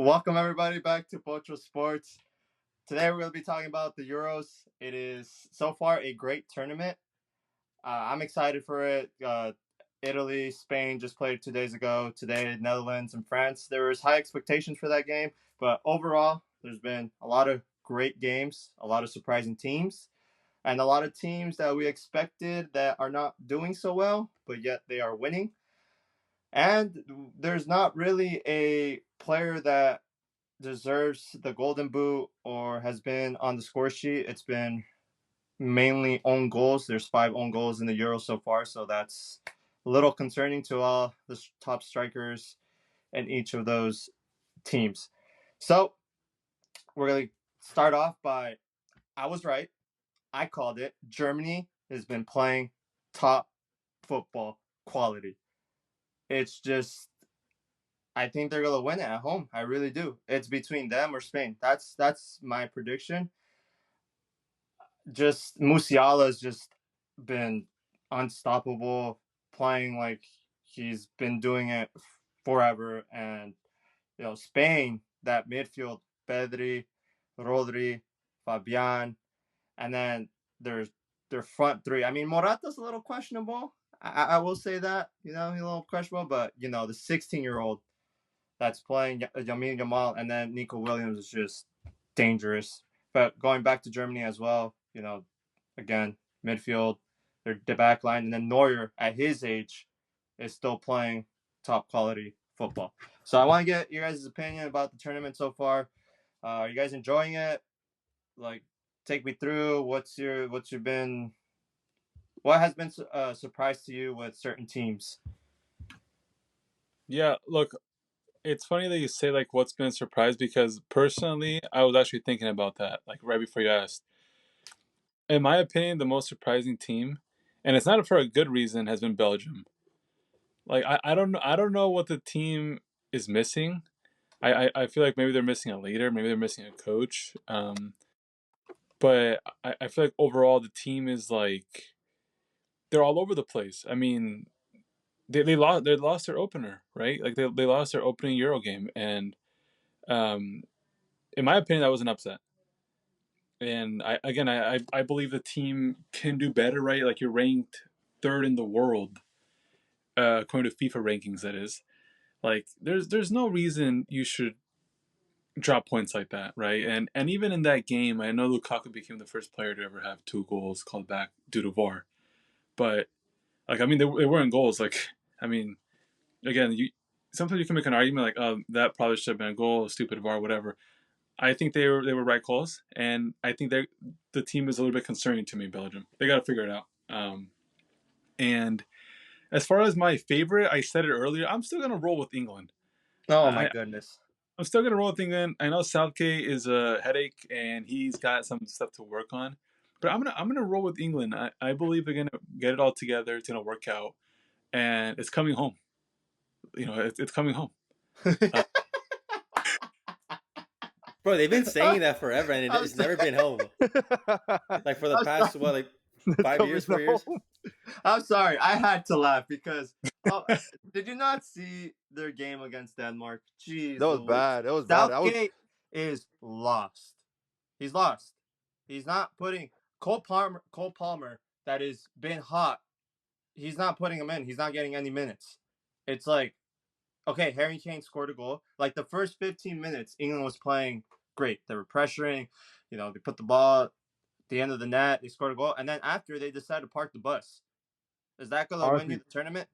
Welcome everybody back to Pocho Sports. Today we're going to be talking about the Euros. It is so far a great tournament. I'm excited for it. Italy, Spain just played 2 days ago. Today, Netherlands and France. There was high expectations for that game, but overall, there's been a lot of great games, a lot of surprising teams, and a lot of teams that we expected that are not doing so well, but yet they are winning. And there's not really a player that deserves the Golden Boot or has been on the score sheet. It's been mainly own goals. There's 5 own goals in the Euro so far, so that's a little concerning to all the top strikers in each of those teams. So we're going to start off by I was right. I called it. Germany has been playing top football quality. It's just I think they're gonna win it at home. I really do. It's between them or Spain. That's my prediction. Just Musiala's just been unstoppable, playing like he's been doing it forever. And Spain, that midfield, Pedri, Rodri, Fabian, and then there's their front three. I mean, Morata's a little questionable. I will say that, he's a little questionable, but the 16-year-old that's playing Yamin Yamal, and then Nico Williams is just dangerous. But going back to Germany as well, again, midfield, their back line, and then Neuer at his age is still playing top quality football. So I want to get your guys' opinion about the tournament so far. Are you guys enjoying it? Like, take me through what has been a surprise to you with certain teams. Yeah, look, it's funny that you say like what's been a surprise because personally, I was actually thinking about that like right before you asked. In my opinion, the most surprising team, and it's not for a good reason, has been Belgium. Like I don't know what the team is missing. I feel like maybe they're missing a leader, maybe they're missing a coach. But I feel like overall the team is like they're all over the place. I mean, they lost their opener, right? Like they lost their opening Euro game, and um, in my opinion, that was an upset. And I believe the team can do better, right? Like you're ranked third in the world, according to FIFA rankings. That is, like there's no reason you should drop points like that, right? And even in that game, I know Lukaku became the first player to ever have 2 goals called back due to VAR. But like I mean, they weren't goals. Like I mean, again, you sometimes you can make an argument like, oh, that probably should have been a goal, stupid VAR, whatever. I think they were right calls, and I think the team is a little bit concerning to me. Belgium, they got to figure it out. And as far as my favorite, I said it earlier. I'm still gonna roll with England. Oh my I goodness. I'm still gonna roll with England. I know Southgate is a headache, and he's got some stuff to work on. But I'm gonna roll with England. I believe they're gonna get it all together. It's gonna work out, and it's coming home. It's coming home. Uh, Bro, they've been saying that forever, and I'm it's sorry. never been home. Like for the I'm past sorry. what, like 5 years, 4 years. I'm sorry. I had to laugh because did you not see their game against Denmark? That Jeez was Louise. bad. That was bad. Southgate is lost. He's lost. He's not putting Cole Palmer that has been hot. He's not putting him in. He's not getting any minutes. It's like, okay, Harry Kane scored a goal. Like the first 15 minutes, England was playing great. They were pressuring. They put the ball at the end of the net. They scored a goal, and then after they decided to park the bus. Is that gonna win you Honestly, the tournament?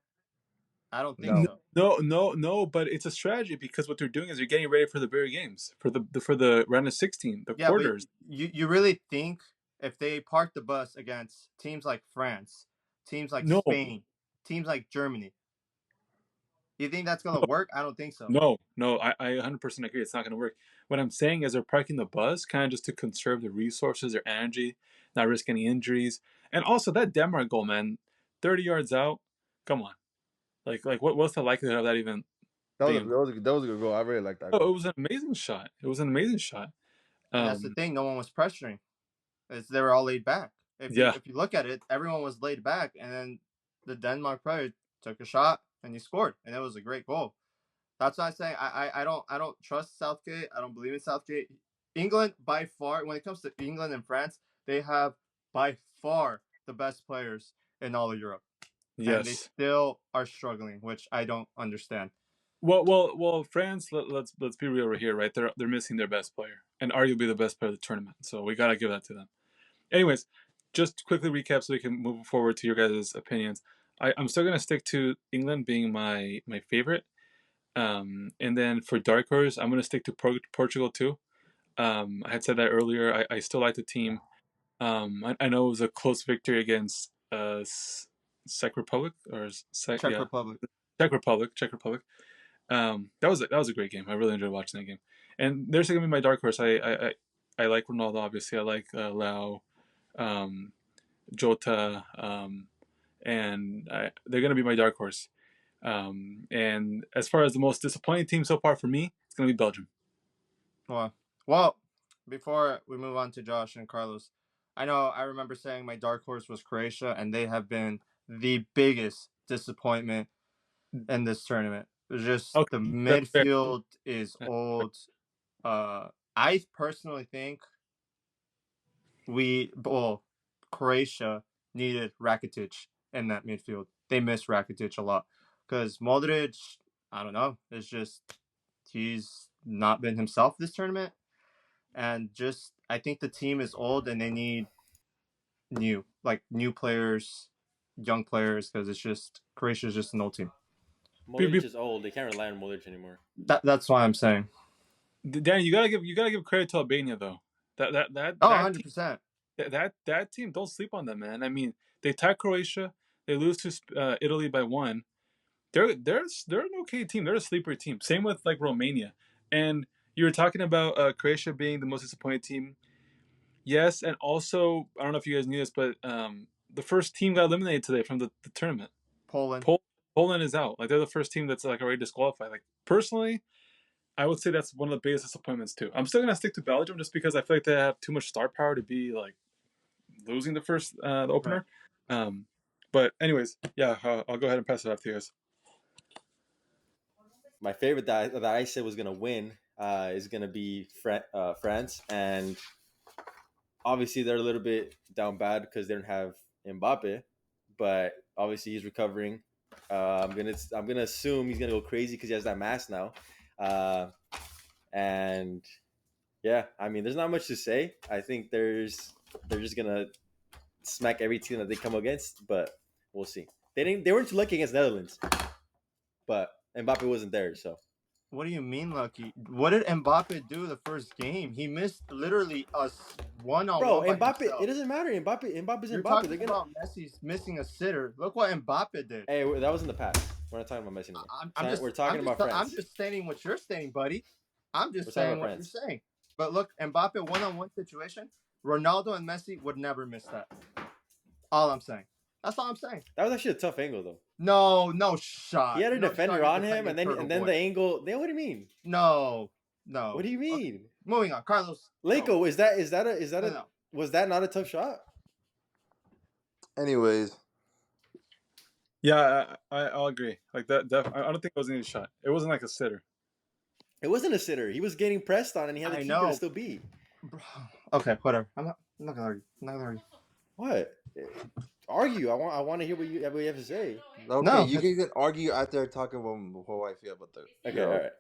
I don't think no. so. no, but it's a strategy because what they're doing is they're getting ready for the bigger games, for the round of 16, the Yeah, but quarters. you really think if they park the bus against teams like France, teams like No, Spain, teams like Germany, you think that's gonna work? I don't think so. no, I 100% agree. It's not going to work. What I'm saying is they're parking the bus kind of just to conserve their resources, their energy, not risk any injuries. And also that Denmark goal, man, 30 yards out. Come on, like what's the likelihood of that even That was a, being? that was a, that was a good goal. I really like that Oh, it goal. was an amazing shot. It was an amazing shot. And that's the Um, thing. No one was pressuring. They were all laid back. If you yeah, if you look at it, everyone was laid back, and then the Denmark player took a shot and he scored, and it was a great goal. That's what I'm saying. I don't trust Southgate. I don't believe in Southgate. England by far, when it comes to England and France, they have by far the best players in all of Europe, and they Yes. still are struggling, which I don't understand. Well. France. Let's be real right here, right? They're missing their best player and arguably the best player of the tournament. So we gotta give that to them. Anyways, just quickly recap so we can move forward to your guys' opinions. I'm still gonna stick to England being my favorite. And then for dark horse, I'm gonna stick to Portugal too. I had said that earlier. I still like the team. I know it was a close victory against Czech Republic or Czech Republic. Czech Republic. Czech Republic. That was a great game. I really enjoyed watching that game. And there's gonna be my dark horse. I like Ronaldo. Obviously, I like Lau, Jota, and they're gonna be my dark horse. And as far as the most disappointing team so far for me, it's gonna be Belgium. Well, before we move on to Josh and Carlos, I remember saying my dark horse was Croatia, and they have been the biggest disappointment in this tournament. It's just Okay, the that's fair. midfield is old. I personally think Croatia needed Rakitic in that midfield. They miss Rakitic a lot because Modric, I don't know, it's just he's not been himself this tournament, and just I think the team is old and they need new players, young players, because it's just Croatia's just an old team. Modric is old. They can't rely on Modric anymore. That's why I'm saying. Danny, you gotta give credit to Albania though. That 100%. that team, don't sleep on them, man. I mean, they tie Croatia, they lose to Italy by 1. They're an okay team. They're a sleeper team. Same with like Romania. And you were talking about Croatia being the most disappointed team. Yes, and also I don't know if you guys knew this, but the first team got eliminated today from the tournament. Poland. Poland is out. Like they're the first team that's like already disqualified. Like personally, I would say that's one of the biggest disappointments too. I'm still gonna stick to Belgium just because I feel like they have too much star power to be like losing the opener. Right. But anyways, yeah, I'll go ahead and pass it off to you guys. My favorite that I said was gonna win is gonna be France, and obviously they're a little bit down bad because they don't have Mbappe, but obviously he's recovering. I'm gonna assume he's gonna go crazy because he has that mask now, and yeah, I mean, there's not much to say. I think they're just gonna smack every team that they come against, but we'll see. They weren't too lucky against Netherlands, but Mbappe wasn't there, so. What do you mean lucky? What did Mbappe do the first game? He missed literally us one-on-one. Bro, Mbappe, it doesn't matter. Mbappe's You're Mbappe. talking about Messi's missing a sitter. Look what Mbappe did. Hey, that was in the past. We're not talking about Messi anymore. We're talking about France. I'm just stating what you're stating, buddy. I'm just saying what you're saying. But look, Mbappe one-on-one situation, Ronaldo and Messi would never miss that. All I'm saying. That's all I'm saying. That was actually a tough angle, though. No shot. He had a defender on him, and then the angle. What do you mean? No. What do you mean? Okay. Moving on, Carlos. Leko, no. is that was that not a tough shot? Anyways. Yeah, I'll agree. Like that, I don't think it was any shot. It wasn't like a sitter. It wasn't a sitter. He was getting pressed on, and he had the keeper to still beat. Okay, whatever. I'm not gonna argue. What? Argue. I want to hear what you have to say. Okay, no, you can argue after talking about how I feel about the. Okay, all right.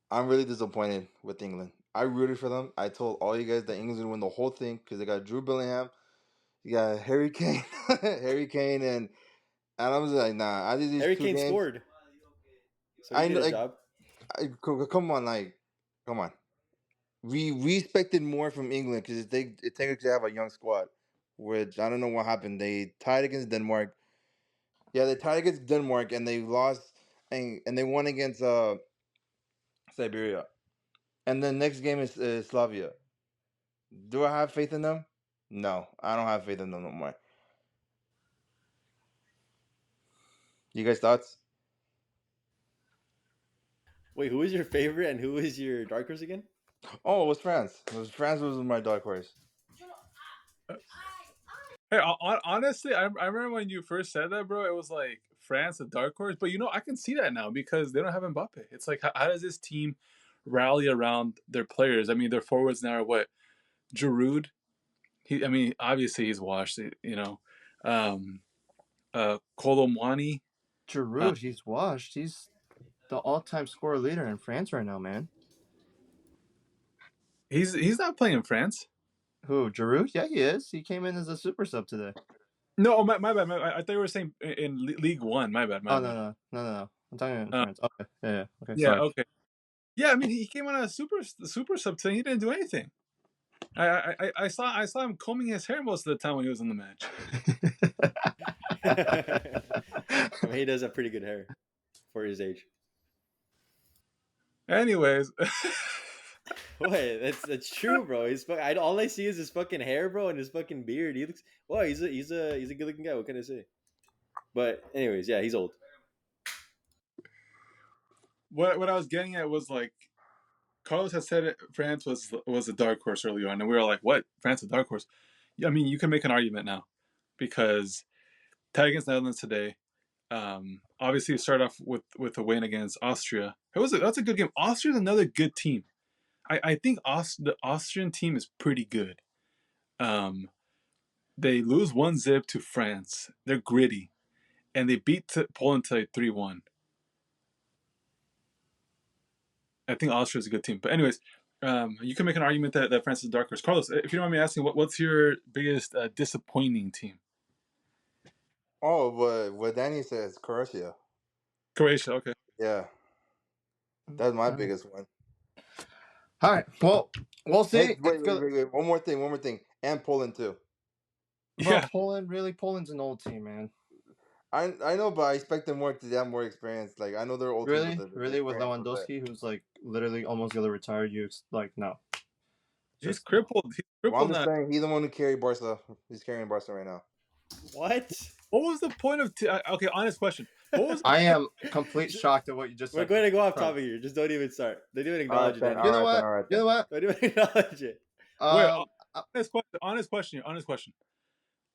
I'm really disappointed with England. I rooted for them. I told all you guys that England's gonna win the whole thing because they got Drew Bellingham, you got Harry Kane, and I was like, nah. I did these Harry Kane scored. So he did a job. Come on. We expected more from England because they technically have a young squad, which I don't know what happened. They tied against Denmark. Yeah, they tied against Denmark and they lost, and they won against Siberia. And the next game is Slavia. Do I have faith in them? No, I don't have faith in them no more. You guys thoughts? Wait, who is your favorite and who is your dark horse again? Oh, it was France. France was my dark horse. Hey, honestly, I remember when you first said that, bro. It was like France a dark horse, but I can see that now because they don't have Mbappe. It's like how does this team rally around their players? I mean, their forwards now are what? Giroud. Obviously he's washed. Um, Colomwani. Giroud, he's washed. He's the all-time scorer leader in France right now, man. He's not playing in France. Who? Giroud? Yeah, he is. He came in as a super sub today. No, my bad. I thought you were saying in League One. My bad. My Oh bad. no. I'm talking in Uh, France. Okay, yeah. Okay, yeah. sorry. Okay. Yeah. I mean, he came on a super sub today. He didn't do anything. I saw him combing his hair most of the time when he was in the match. I mean, he does have pretty good hair for his age. Anyways. Wait, that's true, bro. All I see is his fucking hair, bro, and his fucking beard. He looks. Well, he's a good looking guy. What can I say? But anyways, yeah, he's old. What I was getting at was like Carlos had said France was a dark horse early on, and we were like, "What? France a dark horse?" I mean, you can make an argument now because tied against Netherlands today. Obviously, it started off with a win against Austria. That's a good game. Austria's another good team. I think the Austrian team is pretty good. They lose 1-0 to France. They're gritty, and they beat Poland to 3-1. I think Austria is a good team. But anyways, you can make an argument that France is dark horse. Carlos, if you don't mind me asking, what's your biggest disappointing team? Oh, what Danny says, Croatia. Croatia, okay. Yeah, that's my biggest one. All right. Well, we'll see. Hey, wait. One more thing. And Poland too. Bro, Yeah. Poland's an old team, man. I know, but I expect them to have more experience. Like, I know they're old teams, but Really, with Lewandowski, who's like literally almost gonna retire. No. He's crippled. He's crippled I'm just now. saying, he's the one who carried Barca. He's carrying Barca right now. What? What was the point of? Okay, honest question. What was? I am complete shocked at what you just We're said. going to go off topic here. Just don't even start. They don't even acknowledge it. You know what? You know what? Don't even acknowledge it. Wait, honest question.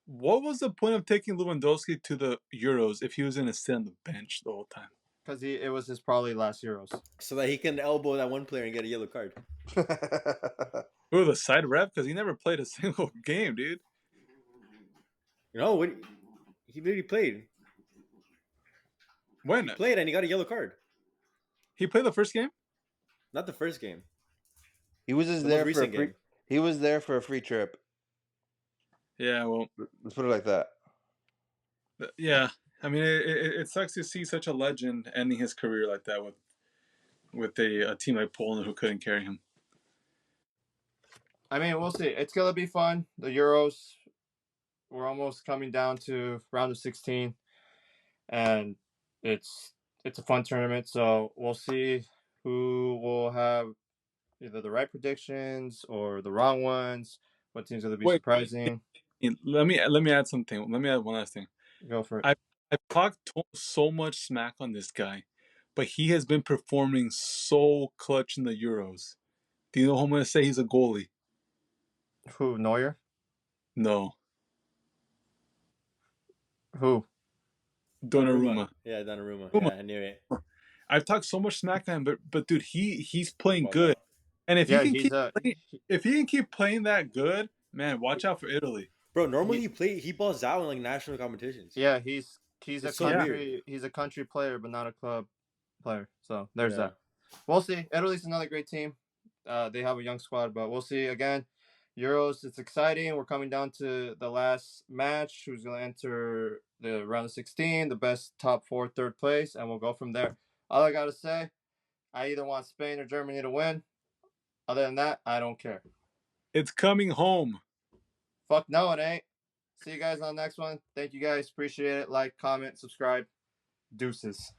What was the point of taking Lewandowski to the Euros if he was going to sit on the bench the whole time? Because it was his probably last Euros. So that he can elbow that one player and get a yellow card. Who, the side rep? Because he never played a single game, dude. No, he literally played. When? He played and he got a yellow card. He played the first game? Not the first game. He was just there for a free. He was there for a free trip. Yeah, well, let's put it like that. Yeah, I mean, it sucks to see such a legend ending his career like that with a team like Poland who couldn't carry him. I mean, we'll see. It's gonna be fun. The Euros. We're almost coming down to round of 16, and it's a fun tournament. So we'll see who will have either the right predictions or the wrong ones. What team's gonna be surprising? Let me add something. Let me add one last thing. Go for it. I've talked so much smack on this guy, but he has been performing so clutch in the Euros. Do you know who I'm going to say he's a goalie? Who, Neuer? No. Who? Donnarumma. Yeah, Donnarumma. Yeah, I knew it. I've talked so much smack on him, but dude, he's playing good. And if he can keep playing that good, man, watch out for Italy. Bro, normally he balls out in like national competitions. Yeah, he's a country he's a country player, but not a club player. So there's that. We'll see. Italy's another great team. They have a young squad, but we'll see. Again, Euros, it's exciting. We're coming down to the last match. Who's going to enter the round of 16, the best top 4, third place, and we'll go from there. All I got to say, I either want Spain or Germany to win. Other than that, I don't care. It's coming home. Fuck no, it ain't. See you guys on the next one. Thank you guys. Appreciate it. Like, comment, subscribe. Deuces.